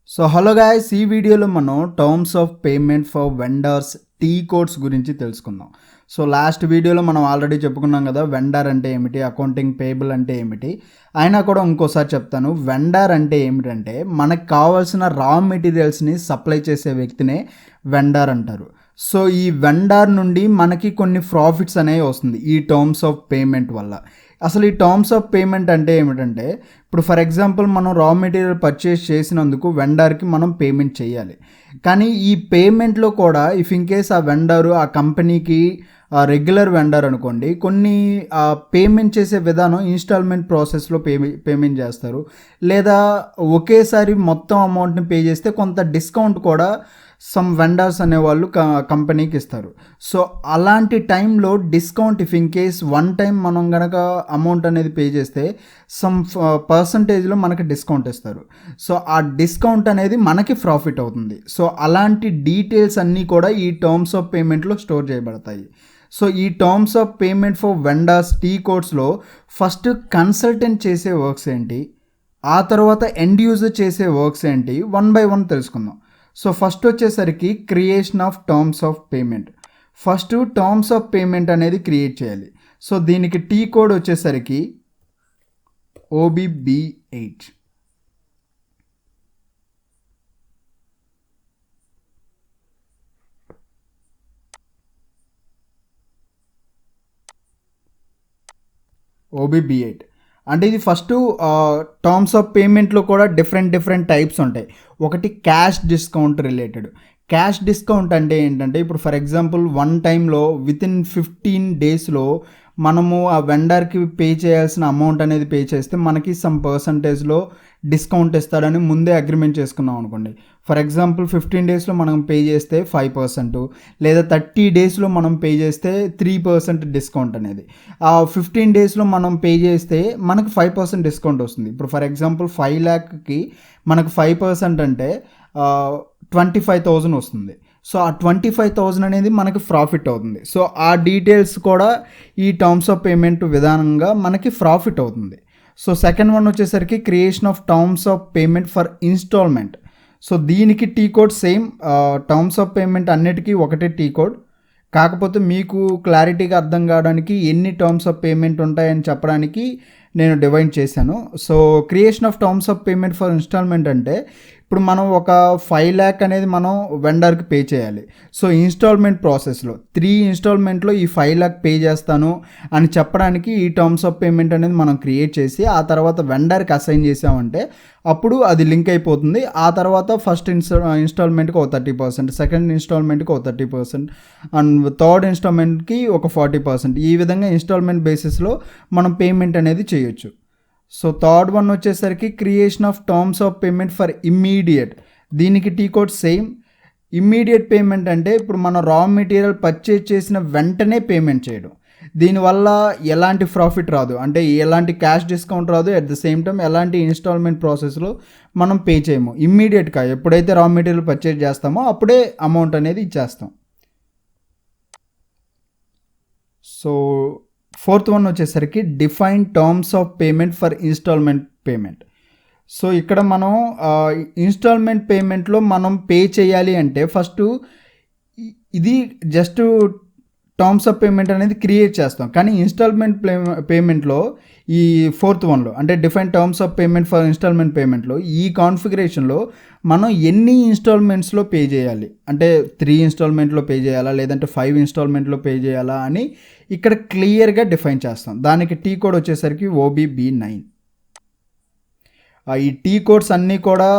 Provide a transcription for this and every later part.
So hello guys, ఈ వీడియోలో మనం terms of payment for vendors tea codes గురించి తెలుసుకుందాం. సో లాస్ట్ వీడియోలో మనం ఆల్రెడీ చెప్పుకున్నాం కదా, వెండర్ అంటే ఏమిటి, అకౌంటింగ్ పేయబుల్ అంటే ఏమిటి. అయినా కూడా ఇంకోసారి చెప్తాను. వెండర్ అంటే ఏమిటంటే మనకు కావాల్సిన రా మెటీరియల్స్ని సప్లై చేసే వ్యక్తినే వెండర్ అంటారు. సో ఈ వెండర్ నుండి మనకి కొన్ని ప్రాఫిట్స్ అనేవి వస్తుంది ఈ టర్మ్స్ ఆఫ్ పేమెంట్ వల్ల. అసలు ఈ టర్మ్స్ ఆఫ్ పేమెంట్ అంటే ఏమిటంటే, ఇప్పుడు ఫర్ ఎగ్జాంపుల్ మనం రా మెటీరియల్ పర్చేస్ చేసినందుకు వెండర్కి మనం పేమెంట్ చేయాలి. కానీ ఈ పేమెంట్లో కూడా ఇఫ్ ఇన్ కేస్ ఆ వెండరు ఆ కంపెనీకి రెగ్యులర్ వెండర్ అనుకోండి, కొన్ని పేమెంట్ చేసే విధానం ఇన్స్టాల్మెంట్ ప్రాసెస్లో పేమెంట్ చేస్తారు. లేదా ఒకేసారి మొత్తం అమౌంట్ని పే చేస్తే కొంత డిస్కౌంట్ కూడా సమ్ వెండర్స్ అనేవాళ్ళు కంపెనీకి ఇస్తారు. సో అలాంటి టైంలో discount if in case one time మనం కనుక అమౌంట్ అనేది పే చేస్తే సమ్ పర్సంటేజ్లో మనకి డిస్కౌంట్ ఇస్తారు. సో ఆ డిస్కౌంట్ అనేది మనకి ప్రాఫిట్ అవుతుంది. సో అలాంటి డీటెయిల్స్ అన్నీ కూడా ఈ టర్మ్స్ ఆఫ్ పేమెంట్లో స్టోర్ చేయబడతాయి. సో ఈ terms of payment for vendors T కోడ్స్లో ఫస్ట్ కన్సల్టెంట్ చేసే వర్క్స్ ఏంటి, ఆ తర్వాత ఎండ్ యూజర్ చేసే వర్క్స్ ఏంటి, వన్ బై వన్ తెలుసుకుందాం. సో ఫస్ట్ వచ్చేసరికి creation of terms of payment. First terms of payment అనేది క్రియేట్ చేయాలి. సో దీనికి టీ కోడ్ వచ్చేసరికి OBB8. OBB8 అంటే ఇది ఫస్ట్ టర్మ్స్ ఆఫ్ పేమెంట్లో కూడా డిఫరెంట్ టైప్స్ ఉంటాయి. ఒకటి cash discount related. Cash discount అంటే ఏంటంటే, ఇప్పుడు ఫర్ ఎగ్జాంపుల్ వన్ టైంలో వితిన్ 15 డేస్లో మనము ఆ వెండర్కి పే చేయాల్సిన అమౌంట్ అనేది పే చేస్తే మనకి సమ్ పర్సంటేజ్లో డిస్కౌంట్ ఇస్తాడని ముందే అగ్రిమెంట్ చేసుకున్నాం అనుకోండి. ఫర్ ఎగ్జాంపుల్ 15 డేస్లో మనం పే చేస్తే 5%, లేదా 30 డేస్లో మనం పే చేస్తే 3% డిస్కౌంట్ అనేది. ఆ 15 డేస్లో మనం పే చేస్తే మనకు 5% డిస్కౌంట్ వస్తుంది. ఇప్పుడు ఫర్ ఎగ్జాంపుల్ 5 lakhకి మనకు 5% అంటే 25,000 వస్తుంది. సో ఆ 25,000 అనేది మనకి ప్రాఫిట్ అవుతుంది. సో ఆ డీటెయిల్స్ కూడా ఈ టర్మ్స్ ఆఫ్ పేమెంట్ విధానంగా మనకి ప్రాఫిట్ అవుతుంది. సో సెకండ్ వన్ వచ్చేసరికి creation of terms of payment for instalment. So దీనికి T code same. Terms of payment అన్నిటికీ ఒకటే టీ కోడ్. కాకపోతే మీకు క్లారిటీగా అర్థం కావడానికి ఎన్ని టర్మ్స్ ఆఫ్ పేమెంట్ ఉంటాయని చెప్పడానికి నేను డివైడ్ చేశాను. So creation of terms of payment for installment అంటే, ఇప్పుడు మనం ఒక 5 lakh అనేది మనం వెండర్కి పే చేయాలి. సో ఇన్స్టాల్మెంట్ ప్రాసెస్లో 3 ఇన్స్టాల్మెంట్లో ఈ 5 lakh పే చేస్తాను అని చెప్పడానికి ఈ టర్మ్స్ ఆఫ్ పేమెంట్ అనేది మనం క్రియేట్ చేసి ఆ తర్వాత వెండర్కి అసైన్ చేసామంటే అప్పుడు అది లింక్ అయిపోతుంది. ఆ తర్వాత ఫస్ట్ ఇన్స్టాల్మెంట్కి ఒక 30%, సెకండ్ ఇన్స్టాల్మెంట్కి ఒక 30%, అండ్ థర్డ్ ఇన్స్టాల్మెంట్కి ఒక 40%. ఈ విధంగా ఇన్స్టాల్మెంట్ బేసిస్లో మనం పేమెంట్ అనేది చేయొచ్చు. సో థర్డ్ వన్ వచ్చేసరికి creation of terms of payment for immediate. దీనికి T code same. Immediate payment అంటే ఇప్పుడు మనం రా మెటీరియల్ పర్చేజ్ చేసిన వెంటనే పేమెంట్ చేయడం. దీనివల్ల ఎలాంటి ప్రాఫిట్ రాదు, అంటే ఎలాంటి క్యాష్ డిస్కౌంట్ రాదు. అట్ ద సేమ్ టైం ఎలాంటి ఇన్స్టాల్మెంట్ ప్రాసెస్లో మనం పే చేయము. ఇమ్మీడియట్గా ఎప్పుడైతే రా మెటీరియల్ పర్చేజ్ చేస్తామో అప్పుడే అమౌంట్ అనేది ఇచ్చేస్తాం. సో ఫోర్త్ వన్ వచ్చేసరికి define terms of payment for installment payment. So ఇక్కడ మనం ఇన్స్టాల్మెంట్ పేమెంట్లో మనం పే చేయాలి అంటే ఫస్ట్ ఇది జస్ట్ టర్మ్స్ ఆఫ్ పేమెంట్ అనేది క్రియేట్ చేస్తాం. కానీ ఇన్స్టాల్మెంట్ పేమెంట్లో ఈ ఫోర్త్ వన్లో అంటే define terms of payment for instalment పేమెంట్లో ఈ కాన్ఫిగరేషన్లో మనం ఎన్ని ఇన్స్టాల్మెంట్స్లో పే చేయాలి, అంటే 3 ఇన్స్టాల్మెంట్లో పే చేయాలా లేదంటే 5 ఇన్స్టాల్మెంట్లో పే చేయాలా అని ఇక్కడ క్లియర్గా డిఫైన్ చేస్తాం. దానికి టీ కోడ్ వచ్చేసరికి OBB9. ఈ టీ కోడ్స్ అన్నీ కూడా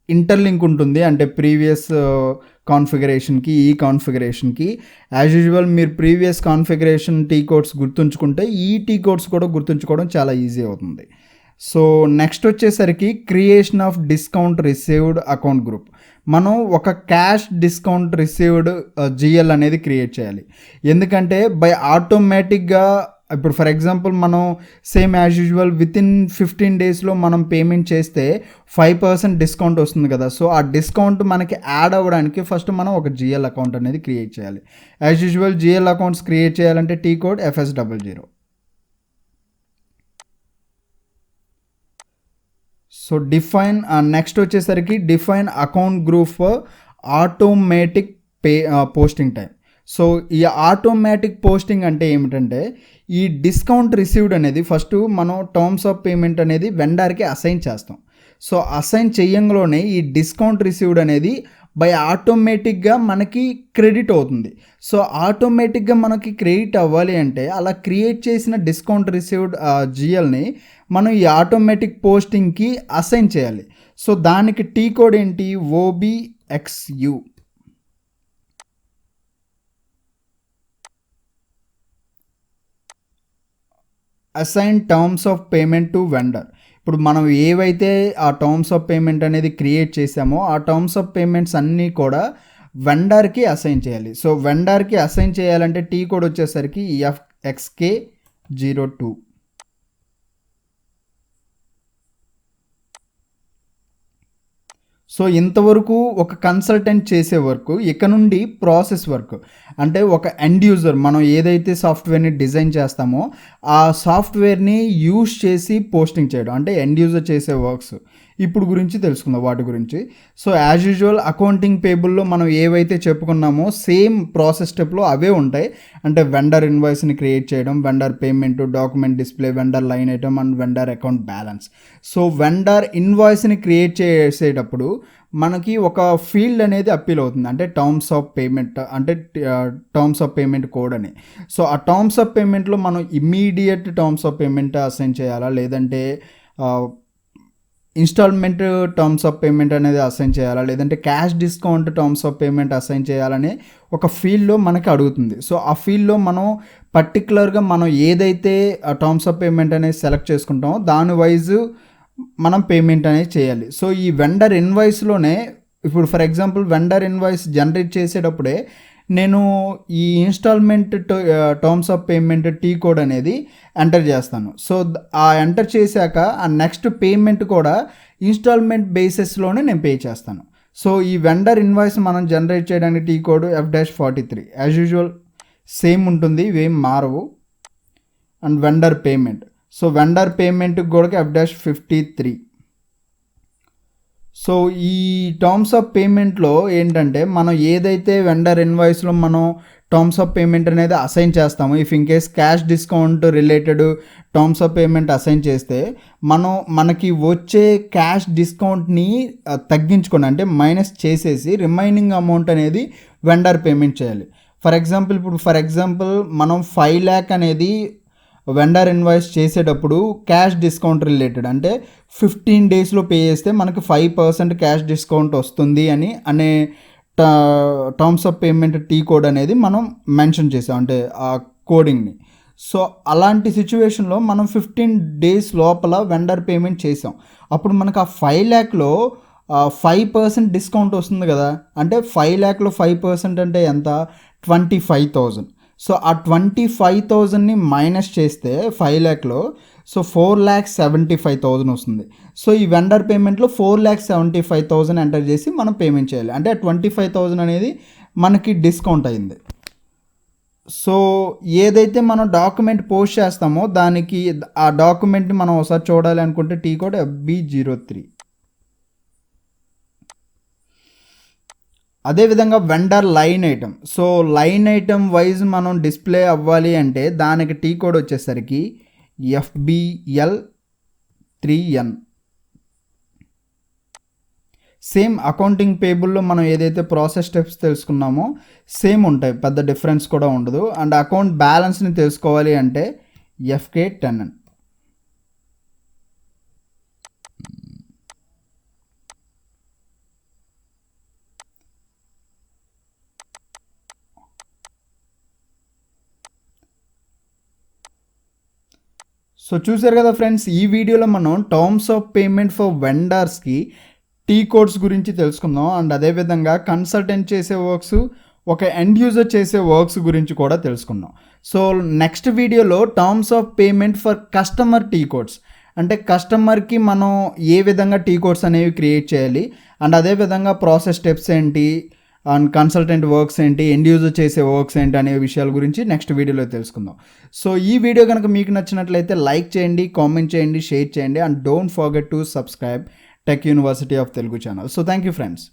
ఇంటర్లింక్ ఉంటుంది, అంటే ప్రీవియస్ కాన్ఫిగరేషన్కి ఈ కాన్ఫిగరేషన్కి. యాజ్ యూజువల్ మీరు ప్రీవియస్ కాన్ఫిగరేషన్ టీ కోడ్స్ గుర్తుంచుకుంటే ఈ టీ కోడ్స్ కూడా గుర్తుంచుకోవడం చాలా ఈజీ అవుతుంది. సో నెక్స్ట్ వచ్చేసరికి creation of discount received account group. మనం ఒక క్యాష్ డిస్కౌంట్ రిసీవ్డ్ GL అనేది క్రియేట్ చేయాలి. ఎందుకంటే బై ఆటోమేటిక్గా ఇప్పుడు ఫర్ ఎగ్జాంపుల్ మనం సేమ్ యాజ్ యూజువల్ వితిన్ 15 డేస్లో మనం పేమెంట్ చేస్తే 5% డిస్కౌంట్ వస్తుంది కదా. సో ఆ డిస్కౌంట్ మనకి యాడ్ అవ్వడానికి ఫస్ట్ మనం ఒక GL అకౌంట్ అనేది క్రియేట్ చేయాలి. As usual GL accounts create చేయాలంటే T code FS00. So define next వచ్చేసరికి define account group for automatic posting time. So ఈ ఆటోమేటిక్ పోస్టింగ్ అంటే ఏమిటంటే ఈ డిస్కౌంట్ రిసీవ్డ్ అనేది ఫస్ట్ మనం టర్మ్స్ ఆఫ్ పేమెంట్ అనేది వెండర్కి అసైన్ చేస్తాం. సో అసైన్ చేయంలోనే ఈ డిస్కౌంట్ రిసీవ్డ్ అనేది బై ఆటోమేటిక్గా మనకి క్రెడిట్ అవుతుంది. సో ఆటోమేటిక్గా మనకి క్రెడిట్ అవ్వాలి అంటే అలా క్రియేట్ చేసిన డిస్కౌంట్ రిసీవ్డ్ జిఎల్ని మనం ఈ ఆటోమేటిక్ పోస్టింగ్కి అసైన్ చేయాలి. సో దానికి టీ కోడ్ ఏంటి, OBXU. Assign terms of payment to vendor. ఇప్పుడు మనం ఏవైతే ఆ టర్మ్స్ ఆఫ్ పేమెంట్ అనేది క్రియేట్ చేసామో ఆ టర్మ్స్ ఆఫ్ పేమెంట్స్ అన్నీ కూడా వెండర్కి అసైన్ చేయాలి. సో వెండర్కి అసైన్ చేయాలంటే టీ కోడ్ వచ్చేసరికి FXK02. సో ఇంతవరకు ఒక కన్సల్టెంట్ చేసే వర్క్, ఇక నుండి ప్రాసెస్ వర్క్ అంటే ఒక ఎండ్ యూజర్ మనం ఏదైతే సాఫ్ట్వేర్ని డిజైన్ చేస్తామో ఆ సాఫ్ట్వేర్ని యూజ్ చేసి పోస్టింగ్ చేయడం అంటే ఎండ్ యూజర్ చేసే వర్క్స్ ఇప్పుడు గురించి తెలుసుకుందాం వాటి గురించి. సో యాజ్ యూజువల్ అకౌంటింగ్ పేబుల్లో మనం ఏవైతే చెప్పుకున్నామో సేమ్ ప్రాసెస్ స్టెప్లో అవే ఉంటాయి. అంటే వెండర్ ఇన్వాయిస్ని క్రియేట్ చేయడం, vendor payment, document display, vendor line item and vendor account balance. So vendor ఇన్వాయిస్ని క్రియేట్ చేసేటప్పుడు మనకి ఒక ఫీల్డ్ అనేది అప్పీల్ అవుతుంది, అంటే టర్మ్స్ ఆఫ్ పేమెంట్, అంటే టర్మ్స్ ఆఫ్ పేమెంట్ కోడ్ అని. సో ఆ టర్మ్స్ ఆఫ్ పేమెంట్లో మనం immediate terms of payment assign చేయాలా, లేదంటే ఇన్స్టాల్మెంట్ టర్మ్స్ ఆఫ్ పేమెంట్ అనేది అసైన్ చేయాలా, లేదంటే cash discount terms of payment assign చేయాలని ఒక ఫీల్డ్లో మనకి అడుగుతుంది. సో ఆ ఫీల్డ్లో మనం పర్టికులర్గా మనం ఏదైతే టర్మ్స్ ఆఫ్ పేమెంట్ అనేది సెలెక్ట్ చేసుకుంటామో దాని వైజ్ మనం పేమెంట్ అనేది చేయాలి. సో ఈ వెండర్ ఇన్వాయిస్లోనే ఇప్పుడు for example vendor invoice generate చేసేటప్పుడే నేను ఈ instalment terms of payment T code అనేది ఎంటర్ చేస్తాను. సో ఆ ఎంటర్ చేశాక ఆ నెక్స్ట్ పేమెంట్ కూడా ఇన్స్టాల్మెంట్ బేసిస్లోనే నేను పే చేస్తాను. సో ఈ వెండర్ ఇన్వాయిస్ మనం జనరేట్ చేయడానికి T code F-43 as usual same ఉంటుంది, ఇవేం మారవు. And vendor payment, so vendor పేమెంట్కి కూడా F-53. సో ఈ టర్మ్స్ ఆఫ్ పేమెంట్లో ఏంటంటే మనం ఏదైతే వెండర్ ఇన్వాయిస్లో మనం టర్మ్స్ ఆఫ్ పేమెంట్ అనేది అసైన్ చేస్తామో, if in case cash discount related terms of payment assign చేస్తే మనకి వచ్చే క్యాష్ డిస్కౌంట్ని తగ్గించుకొని అంటే మైనస్ చేసేసి రిమైనింగ్ అమౌంట్ అనేది వెండర్ పేమెంట్ చేయాలి. ఫర్ ఎగ్జాంపుల్ మనం 5 lakh అనేది వెండర్ ఇన్వాయిస్ చేసేటప్పుడు క్యాష్ డిస్కౌంట్ రిలేటెడ్ అంటే 15 daysలో పే చేస్తే మనకి 5% క్యాష్ డిస్కౌంట్ వస్తుంది అనే terms of payment T code అనేది మనం మెన్షన్ చేసాం, అంటే ఆ కోడింగ్ని. సో అలాంటి సిచ్యువేషన్లో మనం 15 days లోపల వెండర్ పేమెంట్ చేసాం, అప్పుడు మనకు ఆ 5 lakhలో 5% డిస్కౌంట్ వస్తుంది కదా. అంటే 5 lakhలో 5% అంటే ఎంత, 25,000. సో ఆ 25,000ని మైనస్ చేస్తే 5 lakhలో సో 4,75,000 వస్తుంది. సో ఈ వెండర్ పేమెంట్లో 4,75,000 ఎంటర్ చేసి మనం పేమెంట్ చేయాలి, అంటే 25,000 అనేది మనకి డిస్కౌంట్ అయింది. సో ఏదైతే మనం డాక్యుమెంట్ పోస్ట్ చేస్తామో దానికి ఆ డాక్యుమెంట్ని మనం ఒకసారి చూడాలి అనుకుంటే టీ కోడ్ FB03. అదేవిధంగా vendor line item, so line item wise మనం డిస్ప్లే అవ్వాలి అంటే దానికి టీ కోడ్ వచ్చేసరికి FBL3N. సేమ్ అకౌంటింగ్ పేబుల్లో మనం ఏదైతే ప్రాసెస్ స్టెప్స్ తెలుసుకున్నామో సేమ్ ఉంటాయి, పెద్ద డిఫరెన్స్ కూడా ఉండదు. అండ్ అకౌంట్ బ్యాలెన్స్ని తెలుసుకోవాలి అంటే FK10N. సో చూసారు కదా ఫ్రెండ్స్, ఈ వీడియోలో మనం టర్మ్స్ ఆఫ్ పేమెంట్ ఫర్ వెండర్స్కి టీ కోడ్స్ గురించి తెలుసుకుందాం. అండ్ అదేవిధంగా కన్సల్టెంట్ చేసే వర్క్స్, ఒక ఎండ్ యూజర్ చేసే వర్క్స్ గురించి కూడా తెలుసుకుందాం. సో నెక్స్ట్ వీడియోలో terms of payment for customer T codes, అంటే కస్టమర్కి మనం ఏ విధంగా టీ కోడ్స్ అనేవి క్రియేట్ చేయాలి, అండ్ అదేవిధంగా ప్రాసెస్ స్టెప్స్ ఏంటి, అండ్ కన్సల్టెంట్ వర్క్స్ ఏంటి, ఎండ్ యూజర్ చేసే వర్క్స్ ఏంటి అనే విషయాల గురించి నెక్స్ట్ వీడియోలో తెలుసుకుందాం. సో ఈ వీడియో కనుక మీకు నచ్చినట్లయితే లైక్ చేయండి, కామెంట్ చేయండి, షేర్ చేయండి, and don't forget to subscribe tech university of Telugu channel. So thank you friends.